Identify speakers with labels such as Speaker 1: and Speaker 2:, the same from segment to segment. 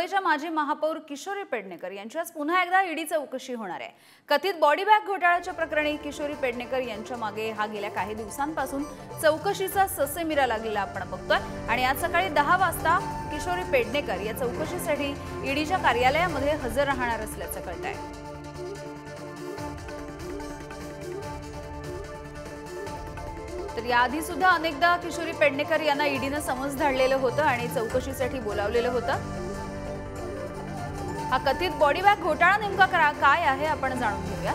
Speaker 1: मुंबईच्या माजी महापौर किशोरी पेडणेकर यांची आज पुन्हा एकदा ईडी चौकशी होणार आहे। कथित बॉडी बॅग घोटाळ्याच्या प्रकरणी किशोरी पेडणेकर यांच्या मागे हा गेल्या काही दिवसांपासून चौकशीचा ससेमिरा लागलेला आपण बघतोय आणि आज सकाळी 10 वाजता किशोरी पेडणेकर या चौकशीसाठी ईडीच्या कार्यालयामध्ये हजर राहणार असल्याचं कळतंय। तर याआधी सुद्धा अनेकदा किशोरी पेडणेकर यांना ईडीने समज धाडलेलं होतं आणि चौकशीसाठी बोलावलेलं होतं। हा कथित बॉडी बॅग घोटाळा नेमका काय आहे आपण जाणून घेऊया।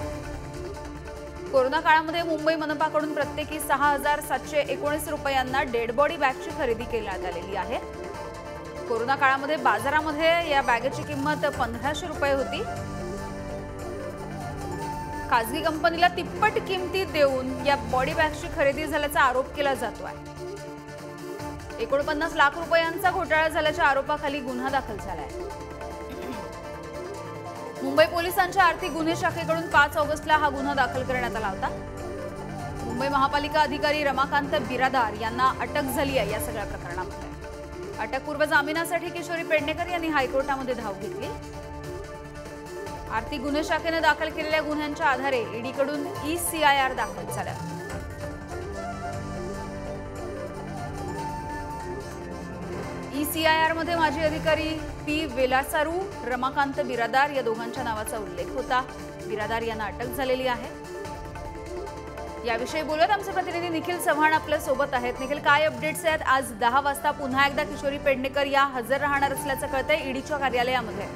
Speaker 1: कोरोना काळामध्ये मुंबई मनपाकडून प्रत्येकी 6,719 रुपयांना डेड बॉडी बॅगची खरेदी करण्यात आलेली आहे। कोरोना काळामध्ये बाजारामध्ये या बॅगेची किंमत 1,500 रुपये होती। खासगी कंपनीला तिप्पट किमतीत देऊन या बॉडी बॅगची खरेदी झाल्याचा आरोप केला जातोय। 49 लाख रुपयांचा घोटाळा झाल्याच्या आरोपाखाली गुन्हा दाखल झालाय। मुंबई पोलिसांच्या आर्थिक गुन्हे शाखेकडून 5 ऑगस्टला हा गुन्हा दाखल करण्यात आला होता। मुंबई महापालिका अधिकारी रमाकांत बिरादार यांना अटक झाली आहे या सगळ्या प्रकरणामध्ये। अटकपूर्व जामिनासाठी किशोरी पेडणेकर यांनी हायकोर्टामध्ये धाव घेतली। आर्थिक गुन्हे शाखेने दाखल केलेल्या गुन्ह्यांच्या आधारे ईडीकडून ECIR दाखल झाला। ECIR मध्ये माजी अधिकारी P वेलासारू, रमाकांत बिरादार या दोघांच्या नावाचा उल्लेख होता। बिरादार यांना अटक झालेली आहे। याविषयी बोलत आमचे प्रतिनिधी निखिल चव्हाण आपल्या सोबत आहेत। निखिल, काय अपडेट्स आहेत? आज 10 वाजता पुन्हा एकदा किशोरी पेडणेकर या हजर राहणार असल्याचं कळतंय ईडीच्या कार्यालयामध्ये।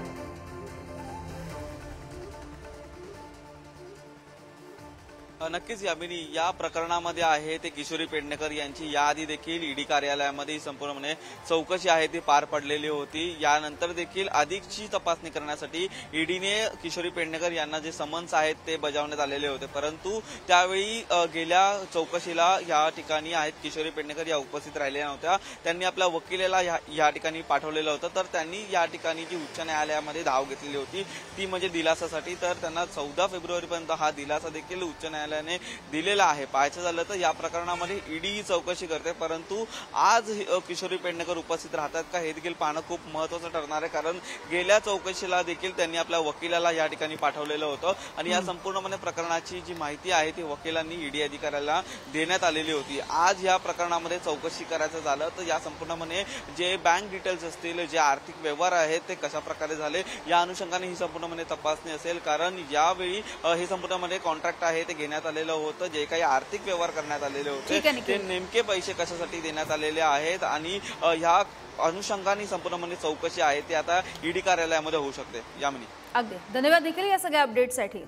Speaker 2: नक्कीच यामिनी, या प्रकरणामध्ये आहे ते किशोरी पेडणेकर यांची याआधी देखील ईडी कार्यालयामध्ये संपूर्णपणे चौकशी आहे ती पार पडलेली होती। यानंतर देखील अधिकची तपासणी करण्यासाठी ईडीने किशोरी पेडणेकर यांना जे समन्स आहेत ते बजावण्यात आलेले होते, परंतु त्यावेळी गेल्या चौकशीला या ठिकाणी आहेत किशोरी पेडणेकर या उपस्थित राहिलेल्या नव्हत्या। त्यांनी आपल्या वकिलाला या ठिकाणी पाठवलेलं होतं। तर त्यांनी या ठिकाणी जी उच्च न्यायालयामध्ये धाव घेतलेली होती ती म्हणजे दिलासासाठी, तर त्यांना 14 फेब्रुवारीपर्यंत हा दिलासा देखील उच्च न्यायालयाने दिलेला आहे। पाहायचं झालं तर या प्रकरणामध्ये ईडी चौकशी करते, परंतु आज किशोरी पेडणेकर उपस्थित राहतात का हे देखील पाहणं खूप महत्त्वाचं ठरणार आहे, कारण गेल्या चौकशीला देखील त्यांनी आपल्या वकिलाला या ठिकाणी पाठवलेलं होतं आणि या संपूर्णपणे प्रकरणाची जी माहिती आहे ती वकिलांनी ईडी अधिकाऱ्याला देण्यात आलेली होती। आज या प्रकरणामध्ये चौकशी करायचं झालं तर या संपूर्णपणे जे बँक डिटेल्स असतील, जे आर्थिक व्यवहार आहेत ते कशा प्रकारे झाले या अनुषंगाने ही संपूर्णपणे तपासणी असेल, कारण यावेळी हे संपूर्णपणे कॉन्ट्रॅक्ट आहे ते घेण्यात आलेलं होतं। जे काही आर्थिक व्यवहार करण्यात आलेले होते ते नेमके पैसे कशासाठी देण्यात आलेले आहेत आणि ह्या अनुषंगाने संपूर्णपणे चौकशी आहे ती आता ईडी कार्यालयामध्ये होऊ शकते। यामिनी,
Speaker 1: अगदी धन्यवाद निखिल या सगळ्या अपडेटसाठी।